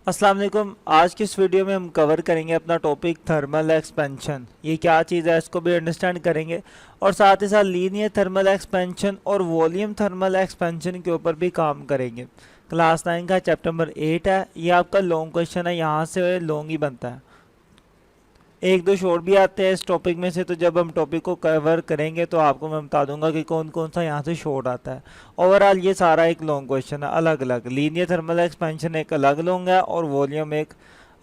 अस्सलाम वालेकुम। आज की इस वीडियो में हम कवर करेंगे अपना टॉपिक थर्मल एक्सपेंशन। ये क्या चीज़ है इसको भी अंडरस्टैंड करेंगे और साथ ही साथ लीनियर थर्मल एक्सपेंशन और वॉल्यूम थर्मल एक्सपेंशन के ऊपर भी काम करेंगे। क्लास 9 का चैप्टर नंबर 8 है। ये आपका लॉन्ग क्वेश्चन है, यहाँ से लॉन्ग ही बनता है। एक दो शॉर्ट भी आते हैं इस टॉपिक में से, तो जब हम टॉपिक को कवर करेंगे तो आपको मैं बता दूंगा कि कौन कौन सा यहाँ से शॉर्ट आता है। ओवरऑल ये सारा एक लॉन्ग क्वेश्चन है, अलग अलग। लीनियर थर्मल एक्सपेंशन एक अलग लॉन्ग है और वॉल्यूम एक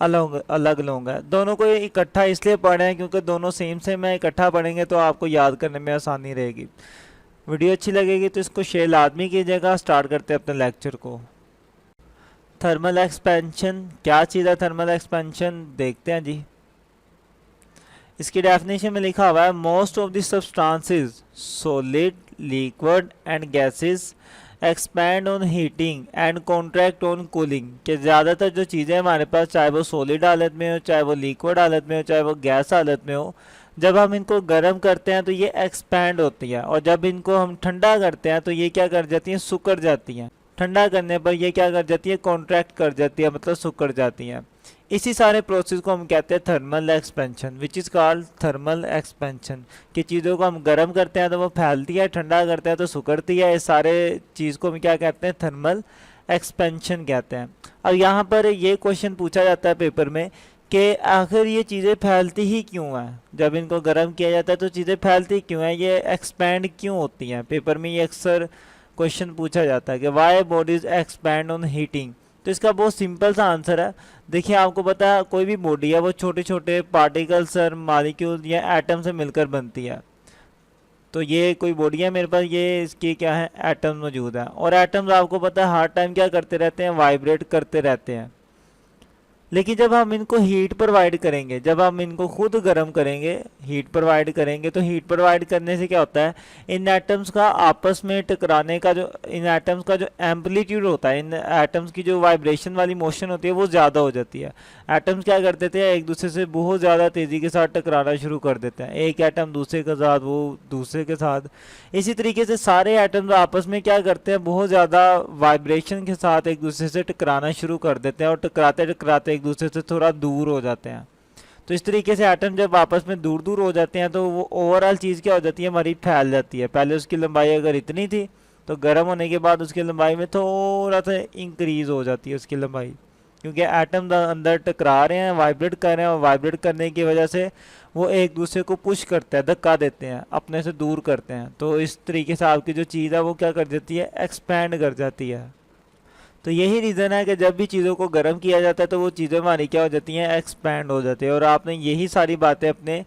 अलग अलग लॉन्ग है। दोनों को इकट्ठा इसलिए पढ़े हैं क्योंकि दोनों सेम सेम है। इकट्ठा पढ़ेंगे तो आपको याद करने में आसानी रहेगी। वीडियो अच्छी लगेगी तो इसको शेयर लाजमी कीजिएगा। स्टार्ट करते हैं अपने लेक्चर को। थर्मल एक्सपेंशन क्या चीज़ है? थर्मल एक्सपेंशन देखते हैं जी। इसकी डेफिनेशन में लिखा हुआ है most of the substances solid liquid and gases expand on heating and contract on cooling. कि ज़्यादातर जो चीज़ें हमारे पास, चाहे वो सॉलिड हालत में हो, चाहे वो लिक्विड हालत में हो, चाहे वो गैस हालत में हो, जब हम इनको गर्म करते हैं तो ये एक्सपैंड होती है और जब इनको हम ठंडा करते हैं तो ये क्या कर जाती हैं? सिकुड़ जाती हैं। ठंडा करने पर ये क्या कर जाती है? कॉन्ट्रैक्ट कर जाती है, मतलब सिकुड़ जाती हैं। इसी सारे प्रोसेस को हम कहते हैं thermal expansion, which is called thermal expansion. कि चीज़ों को हम गर्म करते हैं तो वो फैलती है, ठंडा करते हैं तो सिकुड़ती है। इस सारे चीज़ को हम क्या कहते हैं? थर्मल एक्सपेंशन कहते हैं। अब यहाँ पर ये क्वेश्चन पूछा जाता है पेपर में कि आखिर ये चीज़ें फैलती ही क्यों हैं? जब इनको गर्म किया जाता है तो चीज़ें फैलती क्यों हैं? ये एक्सपैंड क्यों होती हैं? पेपर में ये अक्सर क्वेश्चन पूछा जाता है कि why bodies expand on heating. तो इसका बहुत सिंपल सा आंसर है। देखिए, आपको पता है कोई भी बॉडी है वो छोटे छोटे पार्टिकल्स और मॉलिक्यूल या एटम से मिलकर बनती है। तो ये कोई बॉडी है मेरे पास, ये इसकी क्या है? एटम मौजूद है। और एटम्स आपको पता है हर टाइम क्या करते रहते हैं? वाइब्रेट करते रहते हैं। लेकिन जब हम इनको हीट प्रोवाइड करेंगे, जब हम इनको खुद गर्म करेंगे, हीट प्रोवाइड करेंगे, तो हीट प्रोवाइड करने से क्या होता है? इन एटम्स का आपस में टकराने का जो, इन एटम्स का जो एम्पलीट्यूड होता है, इन एटम्स की जो वाइब्रेशन वाली मोशन होती है वो ज़्यादा हो जाती है। एटम्स क्या कर देते हैं? एक दूसरे से बहुत ज़्यादा तेज़ी के साथ टकराना शुरू कर देते हैं। एक एटम दूसरे के साथ, वो दूसरे के साथ। इसी तरीके से सारे एटम्स आपस में क्या करते हैं? बहुत ज़्यादा वाइब्रेशन के साथ एक दूसरे से टकराना शुरू कर देते हैं और टकराते टकराते एक दूसरे से थोड़ा दूर हो जाते हैं। तो इस तरीके से एटम जब आपस में दूर दूर हो जाते हैं तो वो ओवरऑल चीज़ क्या हो जाती है? हमारी फैल जाती है। पहले उसकी लंबाई अगर इतनी थी तो गर्म होने के बाद उसकी लंबाई में थोड़ा सा इंक्रीज हो जाती है उसकी लंबाई, क्योंकि एटम अंदर टकरा रहे हैं, वाइब्रेट कर रहे हैं और वाइब्रेट करने की वजह से वो एक दूसरे को पुश करते हैं, धक्का देते हैं, अपने से दूर करते हैं। तो इस तरीके से आपकी जो चीज़ है वो क्या कर जाती है? एक्सपैंड कर जाती है। तो यही रीज़न है कि जब भी चीज़ों को गर्म किया जाता है तो वो चीज़ें हमारी क्या हो जाती हैं? एक्सपैंड हो जाती है। और आपने यही सारी बातें अपने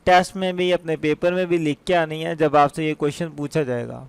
टेस्ट में भी, अपने पेपर में भी लिख के आनी है जब आपसे ये क्वेश्चन पूछा जाएगा।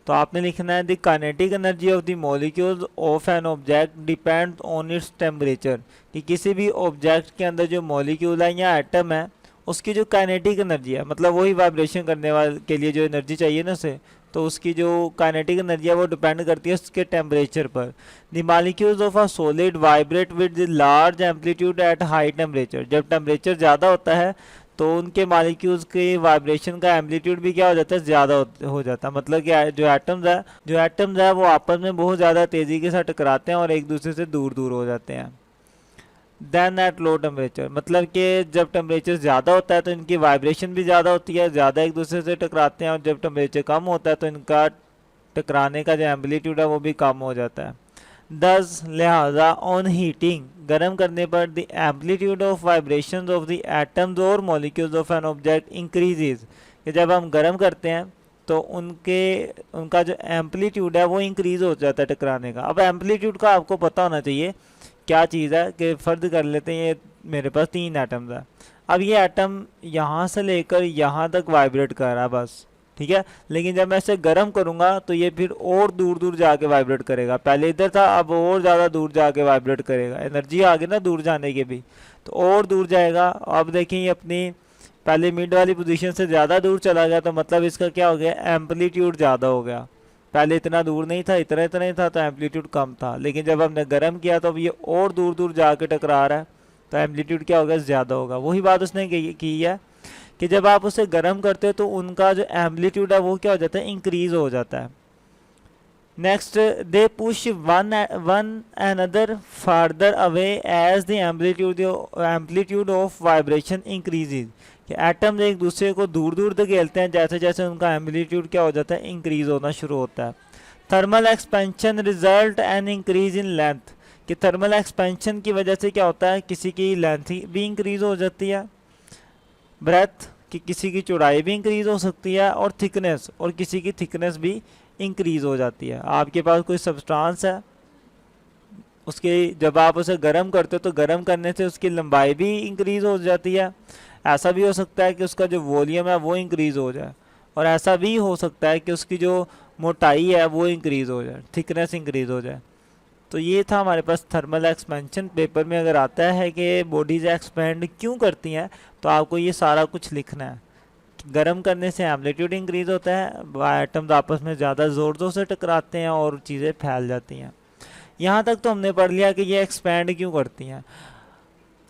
तो आपने लिखना है the kinetic energy of the molecules of an object depends on its temperature. कि किसी भी ऑब्जेक्ट के अंदर जो मॉलिक्यूल है या एटम है उसकी जो काइनेटिक एनर्जी है, मतलब वही वाइब्रेशन करने वाले के लिए जो एनर्जी चाहिए ना उसे, तो उसकी जो काइनेटिक एनर्जी है वो डिपेंड करती है उसके टेम्परेचर पर। The molecules of a solid vibrate with the large amplitude at high temperature. जब टेम्परेचर ज़्यादा होता है तो उनके मॉलिक्यूल्स के वाइब्रेशन का एम्पलीट्यूड भी क्या हो जाता है? ज़्यादा हो जाता है। मतलब कि जो एटम्स है वो आपस में बहुत ज़्यादा तेज़ी के साथ टकराते हैं और एक दूसरे से दूर दूर हो जाते हैं। देन एट लो टेम्परेचर, मतलब कि जब टेम्परेचर ज़्यादा होता है तो इनकी वाइब्रेशन भी ज़्यादा होती है, ज़्यादा एक दूसरे से टकराते हैं। और जब टेम्परेचर कम होता है तो इनका टकराने का जो एम्पलीट्यूड है वो भी कम हो जाता है। दस लिहाजा ऑन हीटिंग, गर्म करने पर the amplitude of vibration of the atoms और molecules of an object increases. कि जब हम गर्म करते हैं तो उनका जो एम्पलीट्यूड है वो इंक्रीज हो जाता है टकराने का। अब एम्पलीट्यूड का आपको पता होना चाहिए क्या चीज़ है। कि फ़र्ज कर लेते हैं ये मेरे पास 3 एटम्स है। अब ये एटम यहाँ से लेकर यहाँ तक वाइब्रेट कर रहा है बस, ठीक है। लेकिन जब मैं इसे गर्म करूँगा तो ये फिर और दूर दूर जाके वाइब्रेट करेगा। पहले इधर था, अब और ज़्यादा दूर जाके वाइब्रेट करेगा। एनर्जी आ गई ना दूर जाने की भी, तो और दूर जाएगा। अब देखिए ये अपनी पहले मिड वाली पोजीशन से ज़्यादा दूर चला गया, तो मतलब इसका क्या हो गया? एम्पलीट्यूड ज़्यादा हो गया। पहले इतना दूर नहीं था, इतना इतना ही था, तो एम्पलीट्यूड कम था। लेकिन जब हमने गर्म किया तो अब ये और दूर दूर जाके टकरा रहा है, तो एम्पलीट्यूड क्या होगा? ज़्यादा होगा। वही बात उसने की है कि जब आप उसे गर्म करते हो तो उनका जो एम्पलीट्यूड है वो क्या हो जाता है? इंक्रीज हो जाता है। Next, they push one another farther away as the amplitude of vibration increases, कि एटम्स एक दूसरे को दूर दूर धकेलते हैं जैसे जैसे उनका एम्पलीट्यूड क्या हो जाता है, इंक्रीज होना शुरू होता है। Thermal expansion result and increase in length, कि थर्मल एक्सपेंशन की वजह से क्या होता है, किसी की लेंथ भी इंक्रीज हो जाती है, ब्रेथ कि किसी की चौड़ाई भी इंक्रीज हो सकती है, और थिकनेस, और किसी की थिकनेस भी इंक्रीज हो जाती है। आपके पास कोई सब्सटेंस है, उसके जब आप उसे गर्म करते हो तो गर्म करने से उसकी लंबाई भी इंक्रीज हो जाती है। ऐसा भी हो सकता है कि उसका जो वॉल्यूम है वो इंक्रीज हो जाए, और ऐसा भी हो सकता है कि उसकी जो मोटाई है वो इंक्रीज हो जाए, थिकनेस इंक्रीज हो जाए। तो ये था हमारे पास थर्मल एक्सपेंशन। पेपर में अगर आता है कि बॉडीज एक्सपेंड क्यों करती हैं, तो आपको ये सारा कुछ लिखना है। गर्म करने से एम्पलीट्यूड इंक्रीज होता है, एटम्स आपस में ज़्यादा ज़ोर से टकराते हैं और चीज़ें फैल जाती हैं। यहाँ तक तो हमने पढ़ लिया कि ये एक्सपैंड क्यों करती हैं।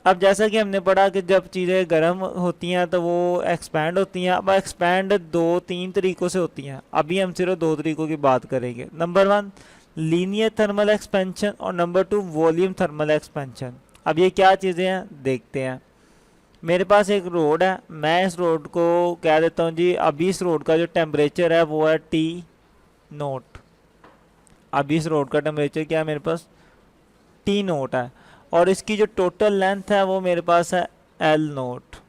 अब जैसा कि हमने पढ़ा कि जब चीज़ें गर्म होती हैं तो वो एक्सपैंड होती हैं। अब एक्सपैंड 2-3 तरीक़ों से होती हैं, अभी हम सिर्फ 2 तरीक़ों की बात करेंगे। नंबर 1 लीनियर थर्मल एक्सपेंशन, और नंबर 2 वॉल्यूम थर्मल एक्सपेंशन। अब ये क्या चीज़ें हैं देखते हैं। मेरे पास एक रोड है, मैं इस रोड को कह देता हूँ जी, अभी इस रोड का जो टेम्परेचर है वो है T0। अभी इस रोड का टेम्परेचर क्या है मेरे पास, T0 है, और इसकी जो टोटल लेंथ है वो मेरे पास है L0।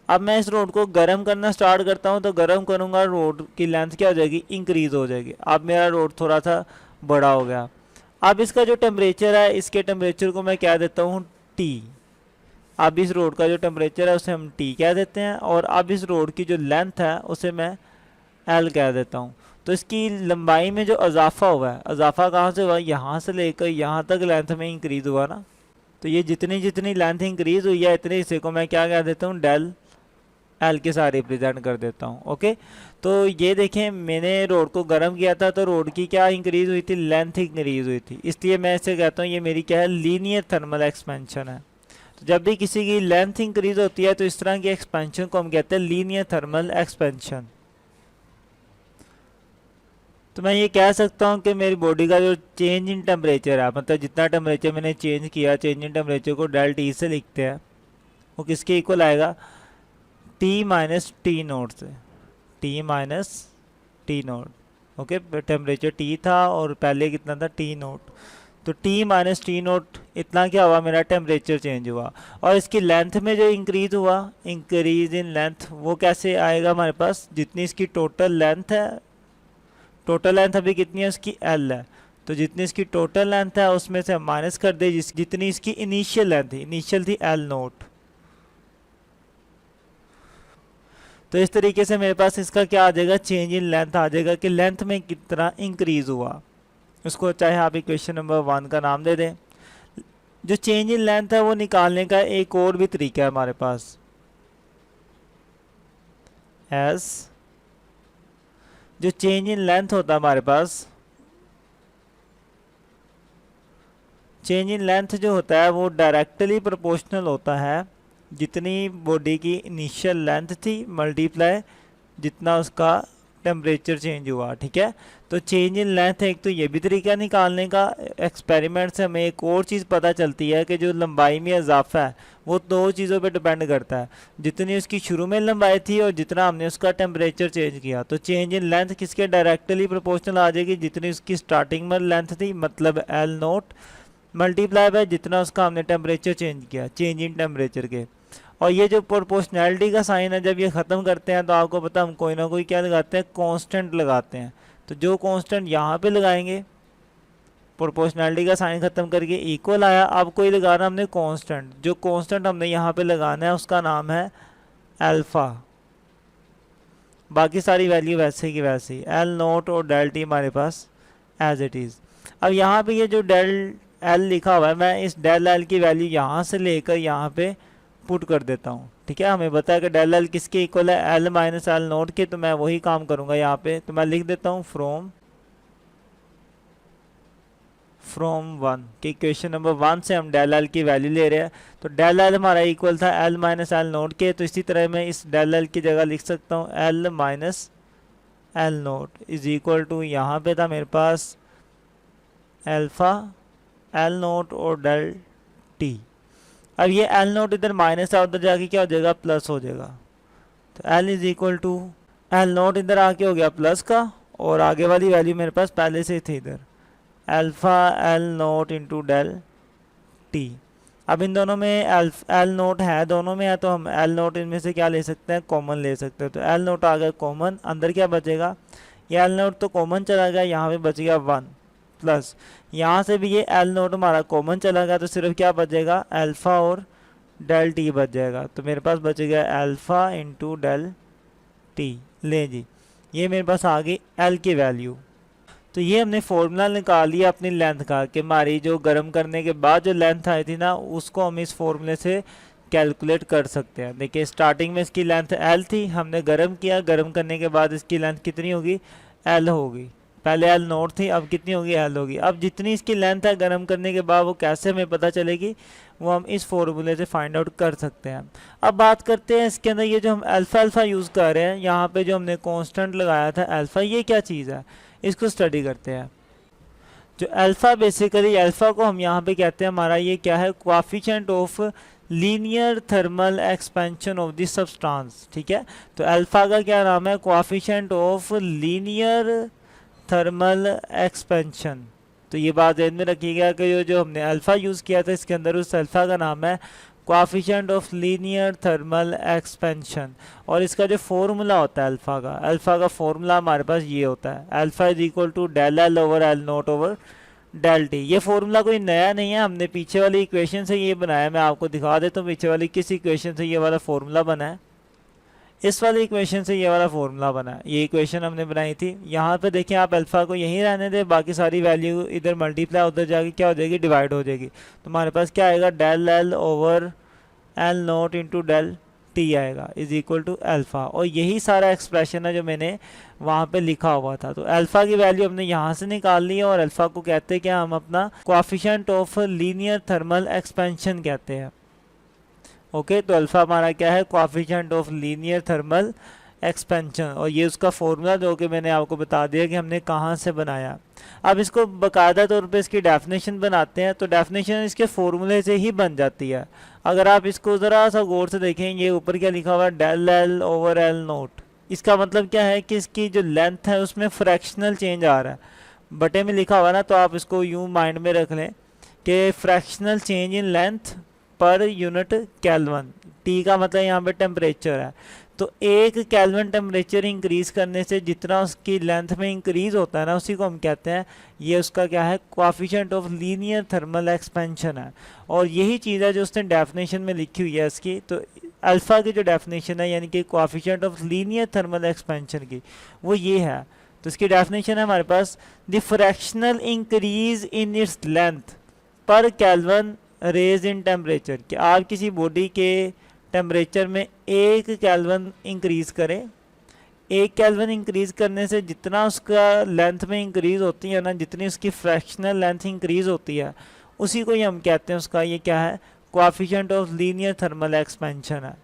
अब मैं इस रोड को गर्म करना स्टार्ट करता हूँ, तो गर्म करूँगा, रोड की लेंथ क्या हो जाएगी, इंक्रीज हो जाएगी। अब मेरा रोड थोड़ा सा बड़ा हो गया। अब इसका जो टेम्परेचर है, इसके टेम्परेचर को मैं कह देता हूँ T। अब इस रोड का जो टेम्परेचर है उसे हम T कह देते हैं, और अब इस रोड की जो लेंथ है उसे मैं L कह देता हूँ। तो इसकी लंबाई में जो इजाफा हुआ है, इजाफा कहाँ से हुआ, यहाँ से लेकर यहाँ तक लेंथ में इंक्रीज हुआ ना। तो ये जितनी जितनी लेंथ इंक्रीज हुई है, इतने हिस्से को मैं क्या कह देता हूँ, डेल L के साथ रिप्रेजेंट कर देता हूँ। ओके, तो ये देखें, मैंने रोड को गर्म किया था तो रोड की क्या इंक्रीज हुई थी, लेंथ इंक्रीज हुई थी, इसलिए मैं इसे कहता हूँ ये मेरी क्या है, लीनियर थर्मल एक्सपेंशन है। तो जब भी किसी की लेंथ इंक्रीज होती है तो इस तरह की एक्सपेंशन को हम कहते हैं लीनियर थर्मल एक्सपेंशन। तो मैं ये कह सकता हूँ कि मेरी बॉडी का जो चेंज इन टेम्परेचर है, मतलब जितना टेम्परेचर मैंने चेंज किया, चेंज इन टेम्परेचर को डेल T से लिखते हैं, वो किसके इक्वल आएगा, T माइनस T0 से, T minus T0। Okay, temperature T था और पहले कितना था, T0। तो T माइनस T0 इतना क्या हुआ, मेरा टेम्परेचर चेंज हुआ। और इसकी लेंथ में जो इंक्रीज हुआ, इंक्रीज इन लेंथ, वो कैसे आएगा हमारे पास, जितनी इसकी टोटल लेंथ है, टोटल लेंथ अभी कितनी है उसकी, L है, तो जितनी इसकी टोटल लेंथ है उसमें से हम माइनस कर दे जितनी इसकी इनिशियल लेंथ थी, इनिशियल थी L0। तो इस तरीके से मेरे पास इसका क्या आ जाएगा, चेंज इन लेंथ आ जाएगा कि लेंथ में कितना इंक्रीज हुआ। उसको चाहे आप इक्वेशन नंबर 1 का नाम दे दें। जो चेंज इन लेंथ है वो निकालने का एक और भी तरीका है हमारे पास, एस जो चेंज इन लेंथ होता है हमारे पास, चेंज इन लेंथ जो होता है वो डायरेक्टली प्रोपोर्शनल होता है जितनी बॉडी की इनिशियल लेंथ थी मल्टीप्लाई जितना उसका टेम्परेचर चेंज हुआ। ठीक है, तो चेंज इन लेंथ एक तो ये भी तरीका निकालने का, एक्सपेरिमेंट से हमें एक और चीज़ पता चलती है कि जो लंबाई में इजाफा है वो 2 चीज़ों पे डिपेंड करता है, जितनी उसकी शुरू में लंबाई थी और जितना हमने उसका टेम्परेचर चेंज किया। तो चेंज इन लेंथ किसके डायरेक्टली प्रोपोर्शनल आ जाएगी, जितनी उसकी स्टार्टिंग में लेंथ थी, मतलब L0 मल्टीप्लाई बाय जितना उसका हमने टेम्परेचर चेंज किया, चेंज इन टेम्परेचर के। और ये जो प्रोपोर्शनैलिटी का साइन है, जब ये ख़त्म करते हैं तो आपको पता हम कोई ना कोई क्या लगाते हैं, कांस्टेंट लगाते हैं। तो जो कांस्टेंट यहाँ पे लगाएंगे, प्रोपोर्शनैलिटी का साइन ख़त्म करके इक्वल आया, अब कोई लगाना हमने कांस्टेंट, जो कांस्टेंट हमने यहाँ पे लगाना है उसका नाम है अल्फ़ा। बाकी सारी वैल्यू वैसे की वैसे, L0 और डेल T हमारे पास एज इट इज़। अब यहाँ पे ये जो डेल L लिखा हुआ है, मैं इस डेल L की वैल्यू यहाँ से लेकर यहाँ पे पुट कर देता हूँ। ठीक है, हमें पता है कि डेल L किसके इक्वल है, L माइनस L0 के, तो मैं वही काम करूँगा यहाँ पे। तो मैं लिख देता हूँ फ्रॉम 1 कि इक्वेशन नंबर 1 से हम डेल L की वैल्यू ले रहे हैं। तो डेल L हमारा इक्वल था L माइनस L0 के, तो इसी तरह मैं इस डेल L की जगह लिख सकता हूँ L minus L naught is equal to, यहाँ पे था मेरे पास अल्फ़ा एल नोट और डेल टी। अब ये एल नोट इधर माइनस है, उधर जाके क्या हो जाएगा, प्लस हो जाएगा। तो L is equal to, L naught इधर आके हो गया प्लस का, और आगे वाली वैल्यू मेरे पास पहले से थी इधर, alpha L naught into del T. अब इन दोनों में एल नोट है, दोनों में है, तो हम एल नोट इनमें से क्या ले सकते हैं, कॉमन ले सकते हैं। तो एल नोट आ गया कॉमन, अंदर क्या बचेगा, ये एल नोट तो कॉमन चला गया, यहाँ पे बच गया 1 प्लस यहाँ से भी ये एल नोट हमारा कॉमन चला गया, तो सिर्फ क्या बचेगा, अल्फ़ा और डेल टी बच जाएगा। तो मेरे पास बचेगा अल्फ़ा इंटू डेल टी। ले जी, ये मेरे पास आ गई एल की वैल्यू। तो ये हमने फॉर्मूला निकाल लिया अपनी लेंथ का, कि हमारी जो गर्म करने के बाद जो लेंथ आई थी ना, उसको हम इस फॉर्मूले से कैलकुलेट कर सकते हैं। देखिए स्टार्टिंग में इसकी लेंथ एल थी, हमने गर्म किया, गर्म करने के बाद इसकी लेंथ कितनी होगी, एल होगी। पहले एल नोट थी, अब कितनी होगी, एल होगी। अब जितनी इसकी लेंथ है गर्म करने के बाद, वो कैसे हमें पता चलेगी, वो हम इस फॉर्मूले से फाइंड आउट कर सकते हैं। अब बात करते हैं इसके अंदर ये जो हम अल्फ़ा यूज़ कर रहे हैं, यहाँ पे जो हमने कांस्टेंट लगाया था अल्फ़ा, ये क्या चीज़ है, इसको स्टडी करते हैं। जो अल्फ़ा बेसिकली, अल्फ़ा को हम यहाँ पे कहते हैं, हमारा ये क्या है, coefficient of linear thermal expansion of the substance. ठीक है, तो अल्फ़ा का क्या नाम है, coefficient of linear thermal expansion. तो ये बात ध्यान में रखिएगा कि जो हमने अल्फ़ा यूज़ किया था, इसके अंदर उस अल्फ़ा का नाम है coefficient of linear thermal expansion. और इसका जो फॉर्मूला होता है अल्फ़ा का फॉर्मूला हमारे पास ये होता है, alpha is equal to del L over L naught over del T. ये फॉर्मूला कोई नया नहीं है, हमने पीछे वाली इक्वेशन से ये बनाया। मैं आपको दिखा देता हूँ पीछे वाली किस इक्वेशन से ये वाला फॉर्मूला बना है। इस वाली इक्वेशन से ये वाला फॉर्मूला बना, ये इक्वेशन हमने बनाई थी। यहाँ पे देखें आप, अल्फ़ा को यहीं रहने दें, बाकी सारी वैल्यू इधर मल्टीप्लाई, उधर जाके क्या हो जाएगी, डिवाइड हो जाएगी। तो हमारे पास क्या आएगा, del L over L naught into del T आएगा, इज इक्वल टू अल्फ़ा। और यही सारा एक्सप्रेशन है जो मैंने वहाँ पे लिखा हुआ था। तो अल्फ़ा की वैल्यू हमने यहाँ से निकाल ली है, और अल्फ़ा को कहते हैं क्या, हम अपना coefficient of linear thermal expansion कहते हैं। ओके, तो अल्फ़ा हमारा क्या है, coefficient of linear thermal expansion, और ये उसका फॉर्मूला जो कि मैंने आपको बता दिया कि हमने कहाँ से बनाया। अब इसको बाकायदा तौर पे इसकी डेफिनेशन बनाते हैं, तो डेफिनेशन इसके फॉर्मूले से ही बन जाती है। अगर आप इसको ज़रा सा गौर से देखें, ये ऊपर क्या लिखा हुआ है, del L over L naught. इसका मतलब क्या है कि इसकी जो लेंथ है उसमें फ्रैक्शनल चेंज आ रहा है, बटे में लिखा हुआ ना, तो आप इसको यूँ माइंड में रख लें कि fractional change in length per unit kelvin. T का मतलब यहाँ पे टेम्परेचर है, तो 1 केल्विन टेम्परेचर इंक्रीज करने से जितना उसकी लेंथ में इंक्रीज होता है ना, उसी को हम कहते हैं, ये उसका क्या है, coefficient of linear thermal expansion है। और यही चीज़ है जो उसने डेफिनेशन में लिखी हुई है इसकी। तो अल्फ़ा की जो डेफिनेशन है, यानी कि coefficient of linear thermal expansion की, वो ये है। तो इसकी डेफिनेशन है हमारे पास, the fractional increase in its length per kelvin rise in temperature, कि आप किसी बॉडी के टेम्परेचर में 1 केल्विन इंक्रीज करें। 1 केल्विन इंक्रीज करने से जितना उसका लेंथ में इंक्रीज होती है ना, जितनी उसकी फ्रैक्शनल लेंथ इंक्रीज होती है, उसी को ही हम कहते हैं, उसका ये क्या है, coefficient of linear thermal expansion है।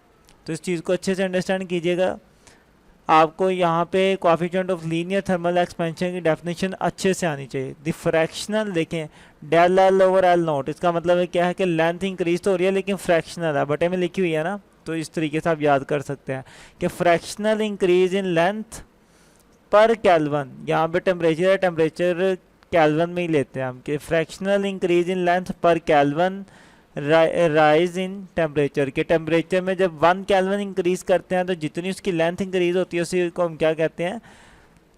तो इस चीज़ को अच्छे से अंडरस्टैंड कीजिएगा। आपको यहाँ पे coefficient of linear thermal expansion की डेफिनेशन अच्छे से आनी चाहिए। द फ्रैक्शनल देखें, del L over L naught, इसका मतलब है क्या है कि लेंथ इंक्रीज तो हो रही है लेकिन फ्रैक्शनल है, बटे में लिखी हुई है ना, तो इस तरीके से आप याद कर सकते हैं कि fractional increase in length per kelvin. यहाँ पे टेम्परेचर है, टेम्परेचर केल्विन में ही लेते हैं हम, कि fractional increase in length per kelvin rise in temperature, के टेम्परेचर में जब 1 केल्विन इंक्रीज करते हैं तो जितनी उसकी लेंथ इंक्रीज होती है उसी को हम क्या कहते हैं,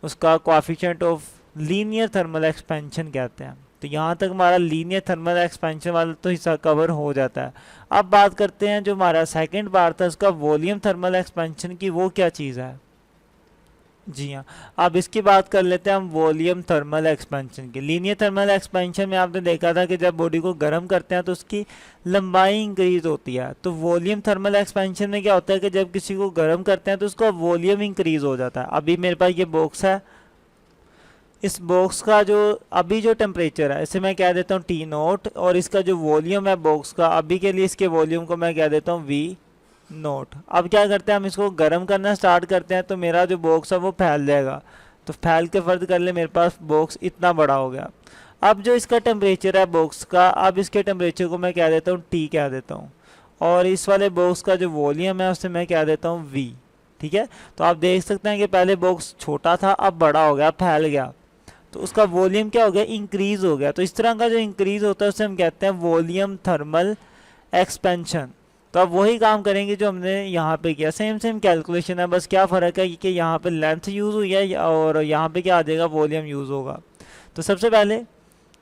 उसका coefficient of linear thermal expansion कहते हैं। तो यहाँ तक हमारा लीनियर थर्मल एक्सपेंशन वाला तो हिस्सा कवर हो जाता है। अब बात करते हैं जो हमारा सेकंड पार्ट था उसका, वॉल्यूम थर्मल एक्सपेंशन की, वो क्या चीज़ है। जी हाँ, अब इसकी बात कर लेते हैं हम वॉल्यूम थर्मल एक्सपेंशन की। लीनियर थर्मल एक्सपेंशन में आपने देखा था कि जब बॉडी को गर्म करते हैं तो उसकी लंबाई इंक्रीज होती है। तो वॉल्यूम थर्मल एक्सपेंशन में क्या होता है कि जब किसी को गर्म करते हैं तो उसका वॉल्यूम इंक्रीज हो जाता है। अभी मेरे पास ये बॉक्स है, इस बॉक्स का जो अभी जो टेम्परेचर है इसे मैं कह देता हूँ टी नोट, और इसका जो वॉल्यूम है बॉक्स का अभी के लिए, इसके वॉल्यूम को मैं कह देता हूँ वी नोट। अब क्या करते हैं हम, इसको गर्म करना स्टार्ट करते हैं तो मेरा जो बॉक्स है वो फैल जाएगा। तो फैल के फर्ज कर ले मेरे पास बॉक्स इतना बड़ा हो गया। अब जो इसका टेम्परेचर है बॉक्स का, अब इसके टेम्परेचर को मैं क्या देता हूँ T कह देता हूँ, और इस वाले बॉक्स का जो वॉल्यूम है उसे मैं क्या देता हूँ V। ठीक है, तो आप देख सकते हैं कि पहले बॉक्स छोटा था अब बड़ा हो गया, फैल गया, तो उसका वॉल्यूम क्या हो गया, इंक्रीज हो गया। तो इस तरह का जो इंक्रीज होता है उसे हम कहते हैं वॉल्यूम थर्मल एक्सपेंशन। तो अब वही काम करेंगे जो हमने यहाँ पे किया, सेम सेम कैलकुलेशन है, बस क्या फ़र्क है कि यहाँ पे लेंथ यूज़ हुई है और यहाँ पे क्या आ जाएगा, वॉल्यूम यूज़ होगा। तो सबसे पहले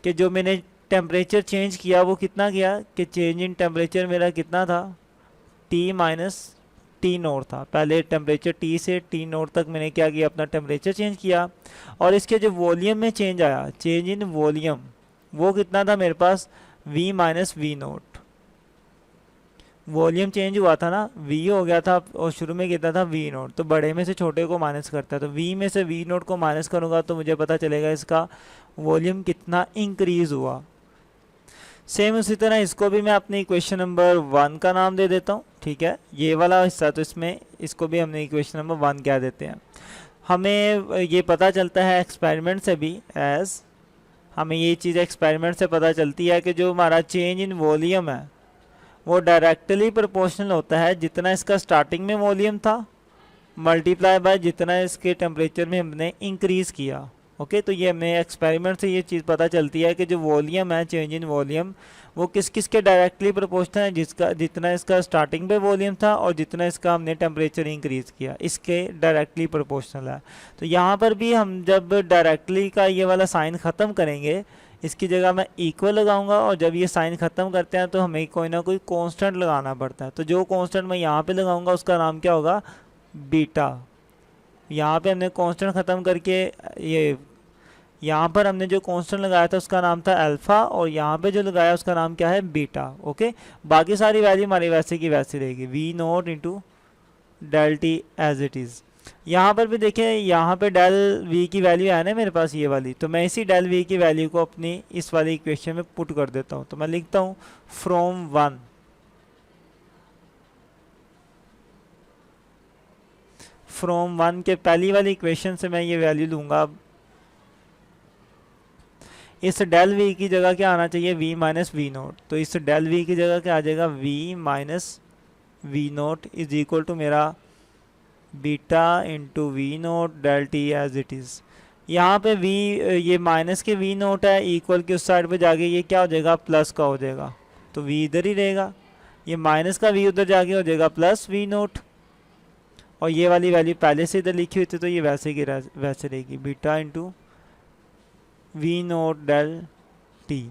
कि जो मैंने टेम्परेचर चेंज किया वो कितना किया, कि चेंज इन टेम्परेचर मेरा कितना था, T माइनस T नोट था। पहले टेम्परेचर T से T नोट तक मैंने क्या किया, अपना टेम्परेचर चेंज किया, और इसके जो वॉल्यूम में चेंज आया, चेंज इन वॉल्यूम, वो कितना था मेरे पास, V minus V note. Volume change हुआ था ना, V हो गया था और शुरू में कितना था V नोट, तो बड़े में से छोटे को माइनस करता है, तो V में से V नोट को माइनस करूँगा तो मुझे पता चलेगा इसका वॉल्यूम कितना इंक्रीज हुआ। सेम उसी तरह इसको भी मैं अपनी इक्वेशन नंबर 1 का नाम दे देता हूँ। ठीक है, ये वाला हिस्सा, तो इसमें इसको भी हमने इक्वेशन नंबर 1 क्या देते हैं। हमें ये पता चलता है एक्सपेरिमेंट से भी, एज हमें ये चीज़ एक्सपेरिमेंट से पता चलती है कि जो हमारा चेंज इन वॉल्यूम है वो डायरेक्टली प्रोपोर्शनल होता है जितना इसका स्टार्टिंग में वॉल्यूम था मल्टीप्लाई बाय जितना इसके टेम्परेचर में हमने इंक्रीज़ किया। ओके, तो ये हमें एक्सपेरिमेंट से ये चीज़ पता चलती है कि जो वॉल्यूम है, चेंज इन वॉल्यूम, वो किस किस के डायरेक्टली प्रोपोर्शनल है, जिसका जितना इसका स्टार्टिंग पे वॉल्यूम था और जितना इसका हमने टेम्परेचर इंक्रीज़ किया, इसके डायरेक्टली प्रोपोर्शनल है। तो यहाँ पर भी हम जब डायरेक्टली का ये वाला साइन ख़त्म करेंगे, इसकी जगह मैं इक्वल लगाऊंगा, और जब ये साइन ख़त्म करते हैं तो हमें कोई ना कोई कांस्टेंट लगाना पड़ता है। तो जो कांस्टेंट मैं यहाँ पे लगाऊंगा उसका नाम क्या होगा, बीटा। यहाँ पे हमने कांस्टेंट ख़त्म करके ये यहाँ पर हमने जो कांस्टेंट लगाया था उसका नाम था अल्फ़ा, और यहाँ पे जो लगाया उसका नाम क्या है, बीटा। ओके, बाकी सारी वैल्यू हमारी वैसे की वैसे रहेगी, V naught into del T as it is. यहाँ पर भी देखें, यहाँ पे डेल V की वैल्यू है ना मेरे पास ये वाली, तो मैं इसी डेल V की वैल्यू को अपनी इस वाली इक्वेशन में पुट कर देता हूँ। तो मैं लिखता हूँ फ्रॉम 1 के पहली वाली इक्वेशन से मैं ये वैल्यू लूँगा। इस डेल V की जगह क्या आना चाहिए, V माइनस V नोट। तो इस डेल V की जगह क्या आ जाएगा, V minus V nought is equal to मेरा beta into V note del T as it is. यहाँ पे V, ये माइनस के V नोट है, इक्वल के उस साइड पे जाके ये क्या हो जाएगा, प्लस का हो जाएगा, तो V इधर ही रहेगा, ये माइनस का V उधर जाके हो जाएगा प्लस V नोट, और ये वाली वैल्यू पहले से इधर लिखी हुई थी तो ये वैसे की वैसे रहेगी, beta into V note del T।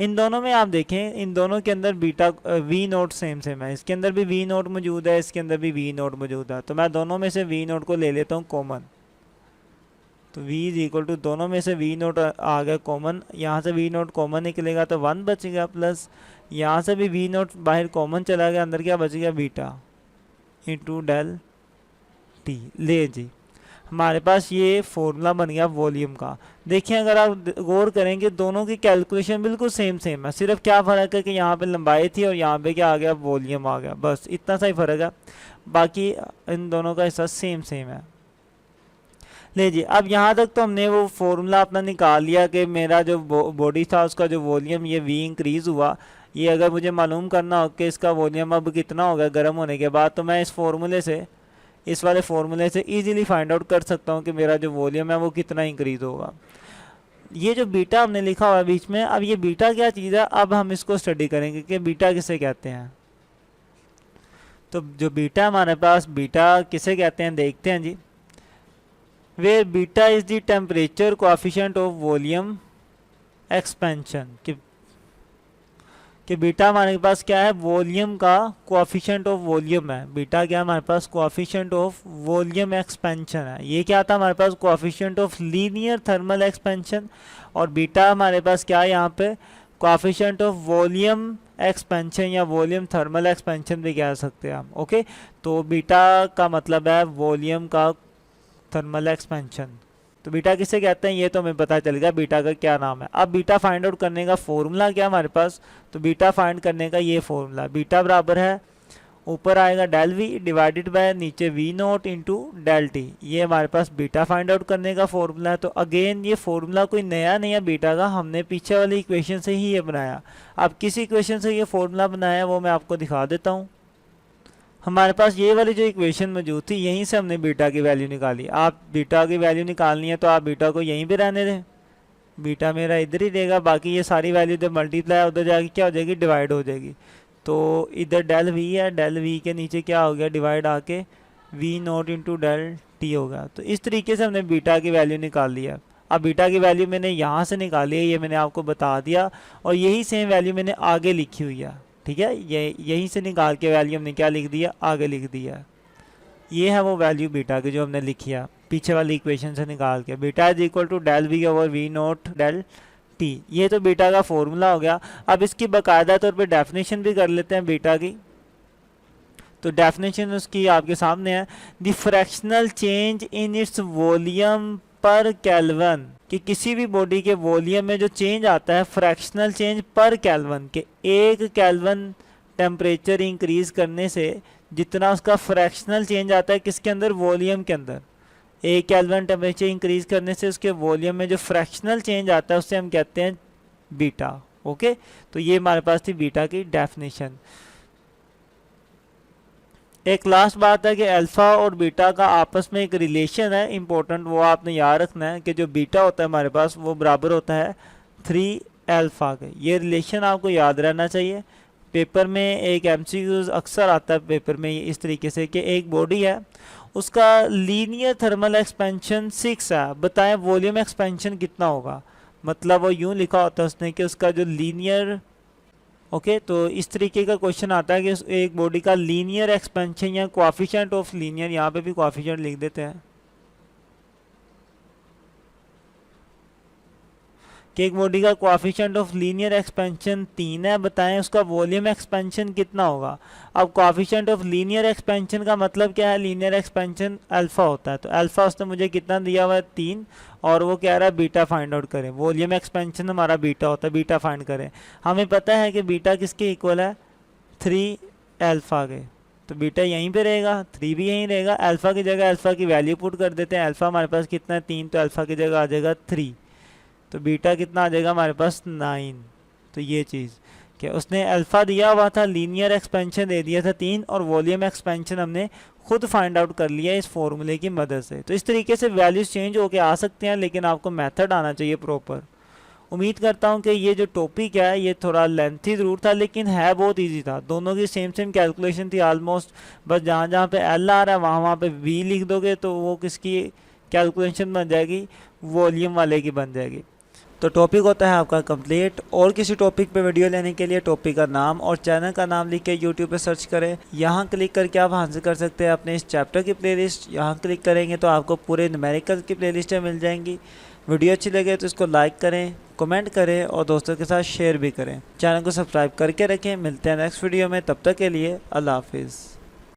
इन दोनों में आप देखें, इन दोनों के अंदर beta V naught same same है, इसके अंदर भी V नोट मौजूद है, इसके अंदर भी V नोट मौजूद है, तो मैं दोनों में से V नोट को ले लेता हूँ कॉमन। तो V इज इक्वल टू, दोनों में से V नोट आ गया कॉमन, यहाँ से V नोट कॉमन निकलेगा तो 1 बचेगा, प्लस यहाँ से भी V नोट बाहर कॉमन चला गया, अंदर क्या बच गया, बीटा इंटू डेल T। ले जी, हमारे पास ये फॉर्मूला बन गया वॉल्यूम का। देखिए अगर आप गौर करेंगे दोनों की कैलकुलेशन बिल्कुल सेम सेम है, सिर्फ क्या फ़र्क है कि यहाँ पे लंबाई थी और यहाँ पे क्या आ गया, वॉल्यूम आ गया, बस इतना सा ही फ़र्क है, बाकी इन दोनों का हिस्सा सेम सेम है। ले जी, अब यहाँ तक तो हमने वो फॉर्मूला अपना निकाल लिया कि मेरा जो बॉडी था उसका जो वॉल्यूम ये V इंक्रीज़ हुआ। ये अगर मुझे मालूम करना हो कि इसका वॉल्यूम अब कितना होगा गर्म होने के बाद, तो मैं इस फॉर्मूले से, इस वाले फॉर्मूले से इजीली फाइंड आउट कर सकता हूँ कि मेरा जो वॉल्यूम है वो कितना इंक्रीज़ होगा। ये जो बीटा हमने लिखा हुआ है बीच में, अब ये बीटा क्या चीज़ है, अब हम इसको स्टडी करेंगे कि बीटा किसे कहते हैं। तो जो बीटा हमारे पास, बीटा किसे कहते हैं देखते हैं जी। Where beta is the temperature coefficient of volume expansion, कि बीटा हमारे पास क्या है, वॉल्यूम का कोएफिशिएंट ऑफ वॉल्यूम है। बीटा क्या हमारे पास, कोएफिशिएंट ऑफ वॉल्यूम एक्सपेंशन है। ये क्या था हमारे पास, coefficient of linear thermal expansion, और बीटा हमारे पास क्या है यहाँ पे, कोएफिशिएंट ऑफ वॉल्यूम एक्सपेंशन या वॉल्यूम थर्मल एक्सपेंशन भी कह सकते हैं हम। ओके, तो बीटा का मतलब है वॉल्यूम का थर्मल एक्सपेंशन। तो बीटा किसे कहते हैं ये तो हमें पता चल गया बीटा का क्या नाम है। अब बीटा फाइंड आउट करने का फॉर्मूला क्या हमारे पास, तो बीटा फाइंड करने का ये फॉर्मूला, बीटा बराबर है ऊपर आएगा डेल वी डिवाइडेड बाय नीचे V naught into del T. ये हमारे पास बीटा फाइंड आउट करने का फॉर्मूला है। तो अगेन ये फॉर्मूला कोई नया नहीं है बीटा का, हमने पीछे वाली इक्वेशन से ही ये बनाया। अब किस इक्वेशन से ये फॉर्मूला बनाया वो मैं आपको दिखा देता हूँ। हमारे पास ये वाली जो इक्वेशन मौजूद थी यहीं से हमने बीटा की वैल्यू निकाली। आप बीटा की वैल्यू निकालनी है तो आप बीटा को यहीं पे रहने दें, बीटा मेरा इधर ही रहेगा, बाकी ये सारी वैल्यू जब मल्टीप्लाई उधर जाके क्या हो जाएगी, डिवाइड हो जाएगी। तो इधर डेल वी है, डेल वी के नीचे क्या हो गया, डिवाइड आके V naught into del T होगा। तो इस तरीके से हमने बीटा की वैल्यू निकाल लिया। अब बीटा की वैल्यू मैंने यहाँ से निकाली है, ये मैंने आपको बता दिया, और यही सेम वैल्यू मैंने आगे लिखी हुई है। ठीक है, ये यहीं से निकाल के वैल्यू हमने क्या लिख दिया, आगे लिख दिया। ये है वो वैल्यू बीटा की जो हमने लिखी है पीछे वाली इक्वेशन से निकाल के। Beta is equal to del V over V naught del T. ये तो बीटा का फॉर्मूला हो गया। अब इसकी बाकायदा तौर पे डेफिनेशन भी कर लेते हैं बीटा की। तो डेफिनेशन उसकी आपके सामने है, the fractional change in its volume पर केल्विन, कि किसी भी बॉडी के वॉल्यूम में जो चेंज आता है फ्रैक्शनल चेंज पर केल्विन, के 1 केल्विन टेम्परेचर इंक्रीज करने से जितना उसका फ्रैक्शनल चेंज आता है किसके अंदर, वॉल्यूम के अंदर, 1 केल्विन टेम्परेचर इंक्रीज करने से उसके वॉल्यूम में जो फ्रैक्शनल चेंज आता है उससे हम कहते हैं बीटा। ओके, तो ये हमारे पास थी बीटा की डेफिनेशन। एक लास्ट बात है कि अल्फा और बीटा का आपस में एक रिलेशन है इंपॉर्टेंट, वो आपने याद रखना है कि जो बीटा होता है हमारे पास वो बराबर होता है 3 अल्फा के। ये रिलेशन आपको याद रहना चाहिए। पेपर में एक एमसीक्यूज अक्सर आता है पेपर में इस तरीके से कि एक बॉडी है, उसका लीनियर थर्मल एक्सपेंशन 6 है, बताएं वॉल्यूम एक्सपेंशन कितना होगा। मतलब वो यूं लिखा होता है उसने कि उसका जो लीनियर, ओके, तो इस तरीके का क्वेश्चन आता है कि एक बॉडी का लीनियर एक्सपेंशन या कोएफिशिएंट ऑफ लीनियर, यहाँ पे भी कोएफिशिएंट लिख देते हैं कि एक बॉडी का कोएफिशिएंट ऑफ लीनियर एक्सपेंशन 3 है, बताएं उसका वॉल्यूम एक्सपेंशन कितना होगा। अब कोएफिशिएंट ऑफ लीनियर एक्सपेंशन का मतलब क्या है, लीनियर एक्सपेंशन अल्फा होता है, तो अल्फा उसने मुझे कितना दिया हुआ है 3, और वो कह रहा है बीटा फाइंड आउट करें। वॉल्यूम एक्सपेंशन हमारा बीटा होता है, बीटा फाइंड करें। हमें पता है कि बीटा किसके इक्वल है, 3 अल्फा के, तो बीटा यहीं पे रहेगा, 3 भी यहीं रहेगा। अल्फा की जगह अल्फा की वैल्यू पुट कर देते हैं। अल्फा हमारे पास कितना है 3, तो अल्फा की जगह आ जाएगा 3, तो बीटा कितना आ जाएगा हमारे पास 9। तो ये चीज़ कि उसने अल्फ़ा दिया हुआ था, लीनियर एक्सपेंशन दे दिया था 3, और वॉल्यूम एक्सपेंशन हमने खुद फाइंड आउट कर लिया इस फॉर्मूले की मदद से। तो इस तरीके से वैल्यूज चेंज होके आ सकते हैं, लेकिन आपको मेथड आना चाहिए प्रॉपर। उम्मीद करता हूँ कि ये जो टॉपिक है ये थोड़ा लेंथी ज़रूर था, लेकिन है बहुत इजी था। दोनों की सेम कैलकुलेशन थी ऑलमोस्ट, बस जहाँ जहाँ पे एल आ रहा है वहाँ पे वी लिख दोगे तो वो किसकी कैलकुलेशन बन जाएगी, वॉल्यूम वाले की बन जाएगी। तो टॉपिक होता है आपका कंप्लीट। और किसी टॉपिक पे वीडियो लेने के लिए टॉपिक का नाम और चैनल का नाम लिख के यूट्यूब पे सर्च करें। यहाँ क्लिक करके आप हासिल कर सकते हैं अपने इस चैप्टर की प्लेलिस्ट। यहाँ क्लिक करेंगे तो आपको पूरे न्यूमेरिकल की प्लेलिस्टें मिल जाएंगी। वीडियो अच्छी लगे तो इसको लाइक करें, कमेंट करें और दोस्तों के साथ शेयर भी करें। चैनल को सब्सक्राइब करके रखें। मिलते हैं नेक्स्ट वीडियो में, तब तक के लिए अल्लाह हाफिज़।